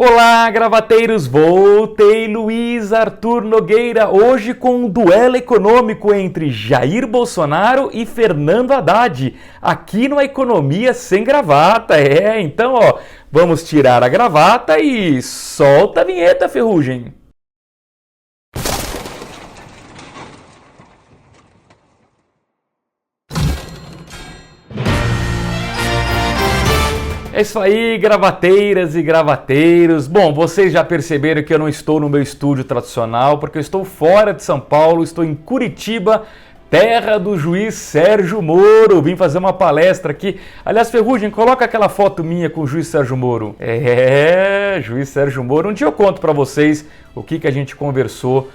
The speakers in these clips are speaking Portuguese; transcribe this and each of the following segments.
Olá, gravateiros! Voltei, Luiz Arthur Nogueira, hoje com um duelo econômico entre Jair Bolsonaro e Fernando Haddad, aqui no Economia Sem Gravata. Então, vamos tirar a gravata e solta a vinheta, Ferrugem! É isso aí, gravateiras e gravateiros. Bom, vocês já perceberam que eu não estou no meu estúdio tradicional, porque eu estou fora de São Paulo, estou em Curitiba, terra do juiz Sérgio Moro. Vim fazer uma palestra aqui. Aliás, Ferrugem, coloca aquela foto minha com o juiz Sérgio Moro. Juiz Sérgio Moro. Um dia eu conto para vocês o que a gente conversou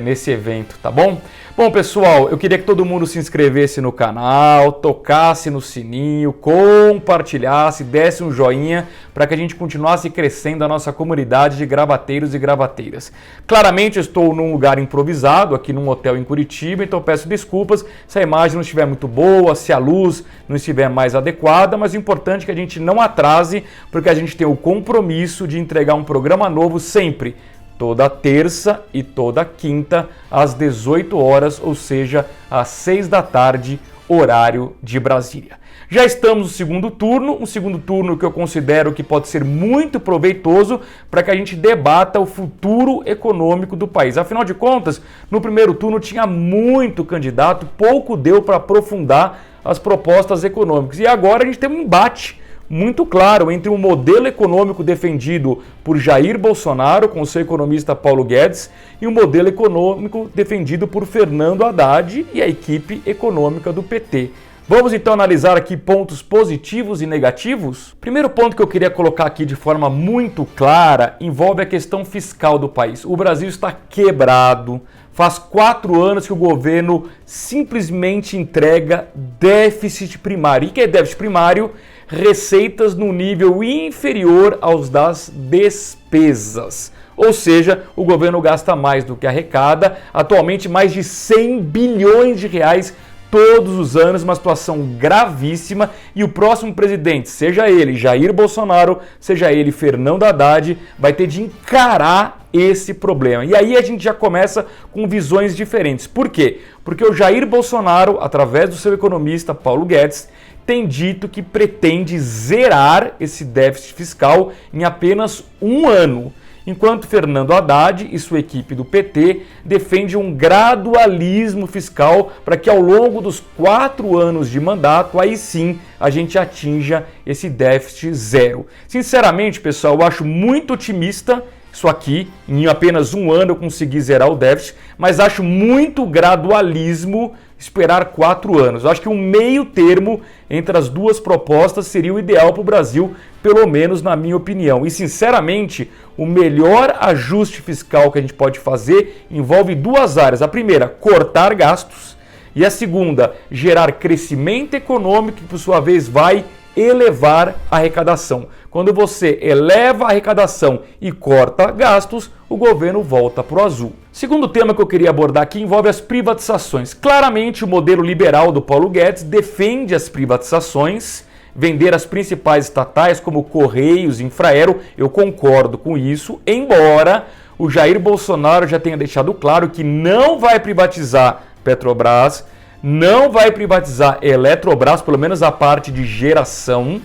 nesse evento, tá bom? Bom, pessoal, eu queria que todo mundo se inscrevesse no canal, tocasse no sininho, compartilhasse, desse um joinha para que a gente continuasse crescendo a nossa comunidade de gravateiros e gravateiras. Claramente eu estou num lugar improvisado, aqui num hotel em Curitiba, então peço desculpas se a imagem não estiver muito boa, se a luz não estiver mais adequada, mas o importante é que a gente não atrase, porque a gente tem o compromisso de entregar um programa novo sempre, toda terça e toda quinta, às 18 horas, ou seja, às 6 da tarde, horário de Brasília. Já estamos no segundo turno, um segundo turno que eu considero que pode ser muito proveitoso para que a gente debata o futuro econômico do país. Afinal de contas, no primeiro turno tinha muito candidato, pouco deu para aprofundar as propostas econômicas. E agora a gente tem um embate muito claro entre um modelo econômico defendido por Jair Bolsonaro, com o seu economista Paulo Guedes, e um modelo econômico defendido por Fernando Haddad e a equipe econômica do PT. Vamos então analisar aqui pontos positivos e negativos? Primeiro ponto que eu queria colocar aqui de forma muito clara envolve a questão fiscal do país. O Brasil está quebrado. Faz 4 anos que o governo simplesmente entrega déficit primário. E o que é déficit primário? Receitas no nível inferior aos das despesas. Ou seja, o governo gasta mais do que arrecada, atualmente mais de 100 bilhões de reais todos os anos, uma situação gravíssima, e o próximo presidente, seja ele Jair Bolsonaro, seja ele Fernando Haddad, vai ter de encarar esse problema. E aí a gente já começa com visões diferentes. Por quê? Porque o Jair Bolsonaro, através do seu economista Paulo Guedes, tem dito que pretende zerar esse déficit fiscal em apenas um ano, enquanto Fernando Haddad e sua equipe do PT defende um gradualismo fiscal para que ao longo dos 4 anos de mandato, aí sim, a gente atinja esse déficit zero. Sinceramente, pessoal, eu acho muito otimista isso aqui, em apenas um ano eu consegui zerar o déficit, mas acho muito gradualismo esperar 4 anos. Eu acho que um meio termo entre as duas propostas seria o ideal para o Brasil, pelo menos na minha opinião. E, sinceramente, o melhor ajuste fiscal que a gente pode fazer envolve 2 áreas. A primeira, cortar gastos, e a segunda, gerar crescimento econômico, que por sua vez vai elevar a arrecadação. Quando você eleva a arrecadação e corta gastos, o governo volta para o azul. Segundo tema que eu queria abordar aqui envolve as privatizações. Claramente, o modelo liberal do Paulo Guedes defende as privatizações, vender as principais estatais como Correios, Infraero. Eu concordo com isso, embora o Jair Bolsonaro já tenha deixado claro que não vai privatizar Petrobras, não vai privatizar Eletrobras, pelo menos a parte de geração,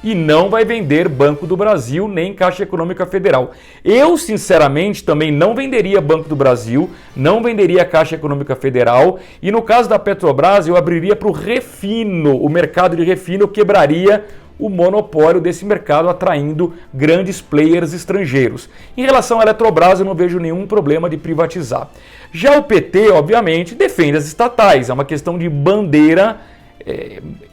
e não vai vender Banco do Brasil nem Caixa Econômica Federal. Eu, sinceramente, também não venderia Banco do Brasil, não venderia Caixa Econômica Federal, e no caso da Petrobras eu abriria para o refino, o mercado de refino quebraria o monopólio desse mercado, atraindo grandes players estrangeiros. Em relação à Eletrobras, eu não vejo nenhum problema de privatizar. Já o PT, obviamente, defende as estatais, é uma questão de bandeira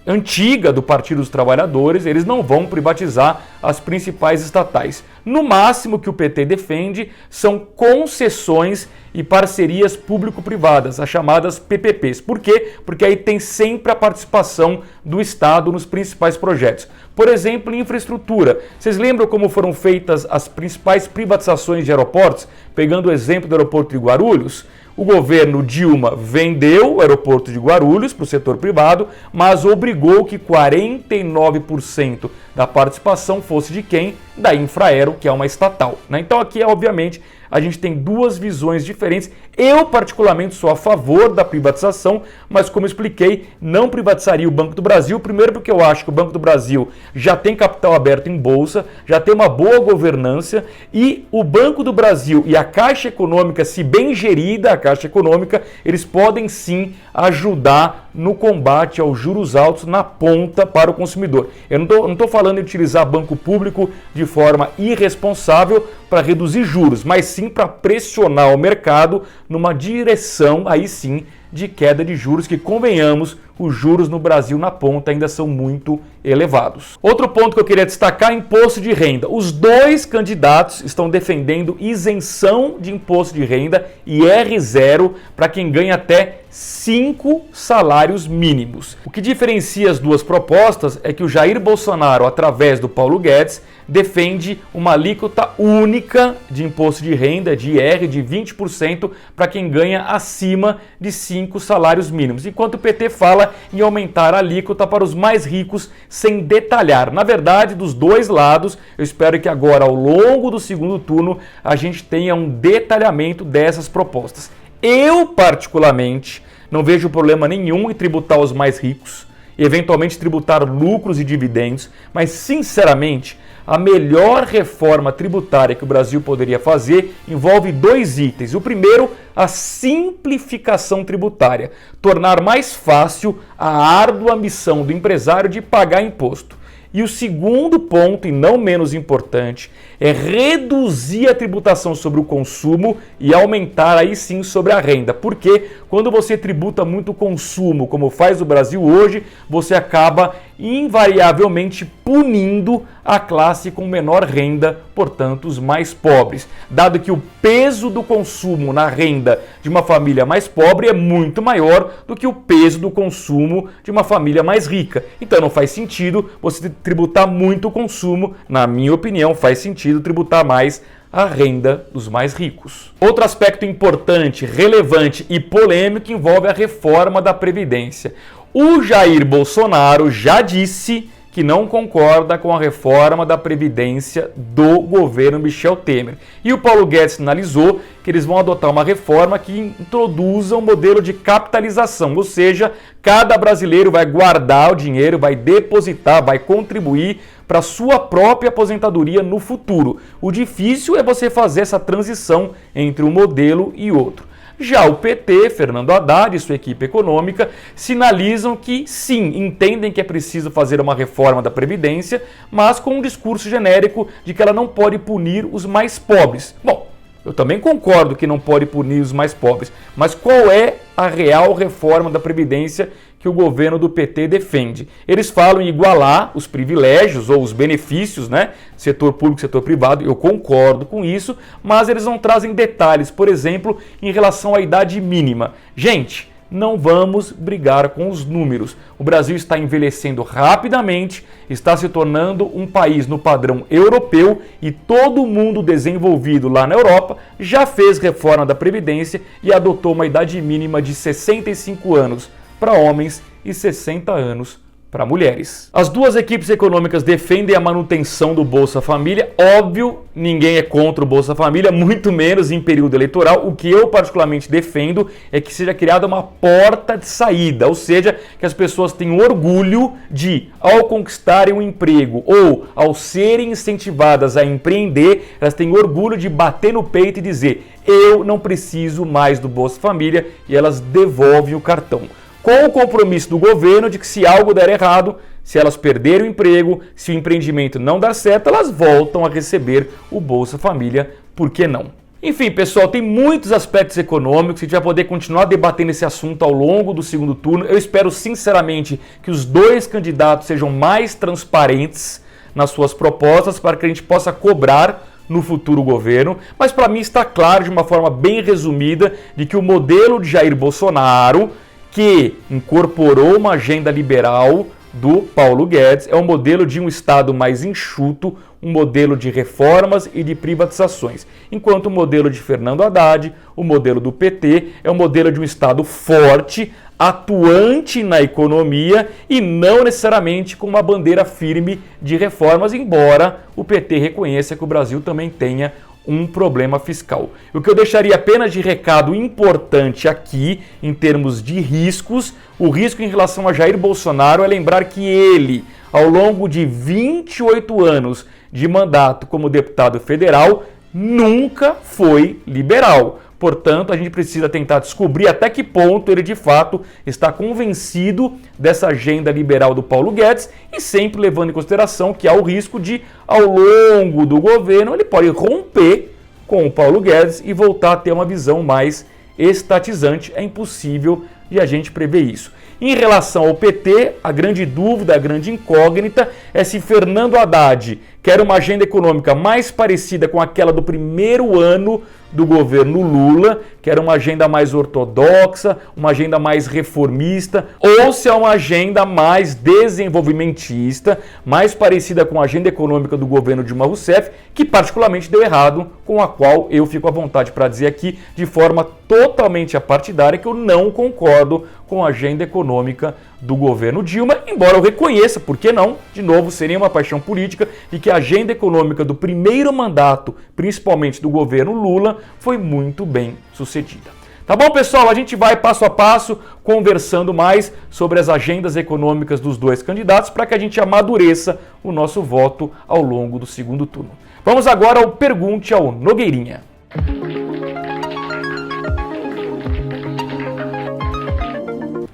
antiga do Partido dos Trabalhadores, eles não vão privatizar as principais estatais. No máximo que o PT defende são concessões e parcerias público-privadas, as chamadas PPPs. Por quê? Porque aí tem sempre a participação do Estado nos principais projetos. Por exemplo, em infraestrutura. Vocês lembram como foram feitas as principais privatizações de aeroportos? Pegando o exemplo do aeroporto de Guarulhos, o governo Dilma vendeu o aeroporto de Guarulhos para o setor privado, mas obrigou que 49% da participação fosse de quem? Da Infraero, que é uma estatal, né? Então aqui, obviamente, a gente tem duas visões diferentes. Eu, particularmente, sou a favor da privatização, mas como eu expliquei, não privatizaria o Banco do Brasil. Primeiro porque eu acho que o Banco do Brasil já tem capital aberto em bolsa, já tem uma boa governança, e o Banco do Brasil e a Caixa Econômica, se bem gerida a Caixa Econômica, eles podem sim ajudar no combate aos juros altos na ponta para o consumidor. Eu não estou falando em utilizar banco público de forma irresponsável para reduzir juros, mas sim para pressionar o mercado numa direção, aí sim, de queda de juros, que, convenhamos, os juros no Brasil na ponta ainda são muito elevados. Outro ponto que eu queria destacar é imposto de renda. Os dois candidatos estão defendendo isenção de imposto de renda e R0 para quem ganha até 5 salários mínimos. O que diferencia as duas propostas é que o Jair Bolsonaro, através do Paulo Guedes, defende uma alíquota única de imposto de renda, de IR, de 20% para quem ganha acima de 5 salários mínimos, enquanto o PT fala em aumentar a alíquota para os mais ricos sem detalhar. Na verdade, dos dois lados, eu espero que agora, ao longo do segundo turno, a gente tenha um detalhamento dessas propostas. Eu, particularmente, não vejo problema nenhum em tributar os mais ricos, eventualmente tributar lucros e dividendos, mas, sinceramente, a melhor reforma tributária que o Brasil poderia fazer envolve dois itens. O primeiro, a simplificação tributária, tornar mais fácil a árdua missão do empresário de pagar imposto. E o segundo ponto, e não menos importante, é reduzir a tributação sobre o consumo e aumentar aí sim sobre a renda. Porque quando você tributa muito o consumo, como faz o Brasil hoje, você acaba invariavelmente punindo a classe com menor renda, portanto os mais pobres. Dado que o peso do consumo na renda de uma família mais pobre é muito maior do que o peso do consumo de uma família mais rica. Então não faz sentido você tributar muito o consumo, na minha opinião, faz sentido tributar mais a renda dos mais ricos. Outro aspecto importante, relevante e polêmico envolve a reforma da Previdência. O Jair Bolsonaro já disse que não concorda com a reforma da Previdência do governo Michel Temer. E o Paulo Guedes sinalizou que eles vão adotar uma reforma que introduza um modelo de capitalização, ou seja, cada brasileiro vai guardar o dinheiro, vai depositar, vai contribuir para a sua própria aposentadoria no futuro. O difícil é você fazer essa transição entre um modelo e outro. Já o PT, Fernando Haddad e sua equipe econômica sinalizam que sim, entendem que é preciso fazer uma reforma da Previdência, mas com um discurso genérico de que ela não pode punir os mais pobres. Bom, eu também concordo que não pode punir os mais pobres, mas qual é a real reforma da Previdência que o governo do PT defende? Eles falam em igualar os privilégios ou os benefícios, né? Setor público, setor privado, eu concordo com isso, mas eles não trazem detalhes, por exemplo, em relação à idade mínima. Gente, não vamos brigar com os números. O Brasil está envelhecendo rapidamente, está se tornando um país no padrão europeu e todo mundo desenvolvido lá na Europa já fez reforma da Previdência e adotou uma idade mínima de 65 anos para homens e 60 anos para mulheres. As duas equipes econômicas defendem a manutenção do Bolsa Família. Óbvio, ninguém é contra o Bolsa Família, muito menos em período eleitoral. O que eu particularmente defendo é que seja criada uma porta de saída, ou seja, que as pessoas tenham orgulho de, ao conquistarem um emprego ou ao serem incentivadas a empreender, elas têm orgulho de bater no peito e dizer: eu não preciso mais do Bolsa Família, e elas devolvem o cartão. Com o compromisso do governo de que se algo der errado, se elas perderem o emprego, se o empreendimento não dar certo, elas voltam a receber o Bolsa Família, por que não? Enfim, pessoal, tem muitos aspectos econômicos, a gente vai poder continuar debatendo esse assunto ao longo do segundo turno. Eu espero sinceramente que os dois candidatos sejam mais transparentes nas suas propostas para que a gente possa cobrar no futuro governo, mas para mim está claro de uma forma bem resumida de que o modelo de Jair Bolsonaro, que incorporou uma agenda liberal do Paulo Guedes é o modelo de um Estado mais enxuto, um modelo de reformas e de privatizações. Enquanto o modelo de Fernando Haddad, o modelo do PT, é o modelo de um Estado forte, atuante na economia e não necessariamente com uma bandeira firme de reformas, embora o PT reconheça que o Brasil também tenha um problema fiscal. O que eu deixaria apenas de recado importante aqui, em termos de riscos, o risco em relação a Jair Bolsonaro é lembrar que ele, ao longo de 28 anos de mandato como deputado federal, nunca foi liberal. Portanto, a gente precisa tentar descobrir até que ponto ele de fato está convencido dessa agenda liberal do Paulo Guedes e sempre levando em consideração que há o risco de, ao longo do governo, ele pode romper com o Paulo Guedes e voltar a ter uma visão mais estatizante. É impossível de a gente prever isso. Em relação ao PT, a grande dúvida, a grande incógnita é se Fernando Haddad quer uma agenda econômica mais parecida com aquela do primeiro ano do governo Lula, que era uma agenda mais ortodoxa, uma agenda mais reformista, ou se é uma agenda mais desenvolvimentista, mais parecida com a agenda econômica do governo Dilma Rousseff, que particularmente deu errado, com a qual eu fico à vontade para dizer aqui, de forma totalmente apartidária, que eu não concordo com a agenda econômica do governo Dilma, embora eu reconheça, por que não, de novo, seria uma paixão política, e que a agenda econômica do primeiro mandato, principalmente do governo Lula, foi muito bem sucedida. Tá bom, pessoal? A gente vai passo a passo conversando mais sobre as agendas econômicas dos dois candidatos para que a gente amadureça o nosso voto ao longo do segundo turno. Vamos agora ao Pergunte ao Nogueirinha.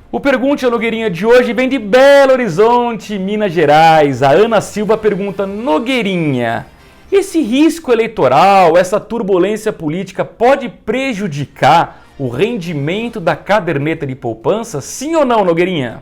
O Pergunte ao Nogueirinha de hoje vem de Belo Horizonte, Minas Gerais. A Ana Silva pergunta: Nogueirinha, esse risco eleitoral, essa turbulência política pode prejudicar o rendimento da caderneta de poupança? Sim ou não, Nogueirinha?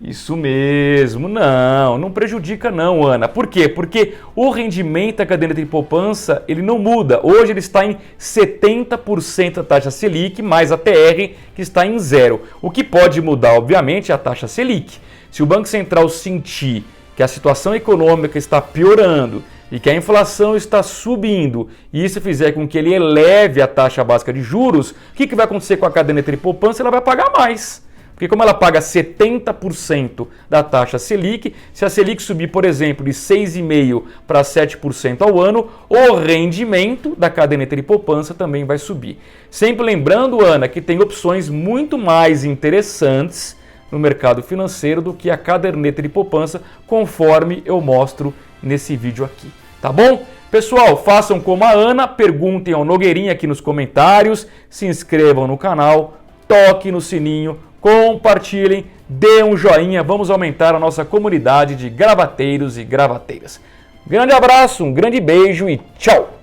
Isso mesmo, não prejudica não, Ana. Por quê? Porque o rendimento da caderneta de poupança, ele não muda. Hoje ele está em 70% a taxa Selic, mais a TR, que está em 0. O que pode mudar, obviamente, é a taxa Selic. Se o Banco Central sentir que a situação econômica está piorando e que a inflação está subindo, e isso fizer com que ele eleve a taxa básica de juros, o que vai acontecer com a caderneta de poupança? Ela vai pagar mais. Porque como ela paga 70% da taxa Selic, se a Selic subir, por exemplo, de 6,5% para 7% ao ano, o rendimento da caderneta de poupança também vai subir. Sempre lembrando, Ana, que tem opções muito mais interessantes no mercado financeiro do que a caderneta de poupança, conforme eu mostro nesse vídeo aqui. Tá bom? Pessoal, façam como a Ana, perguntem ao Nogueirinha aqui nos comentários, se inscrevam no canal, toquem no sininho, compartilhem, dê um joinha, vamos aumentar a nossa comunidade de gravateiros e gravateiras. Grande abraço, um grande beijo e tchau!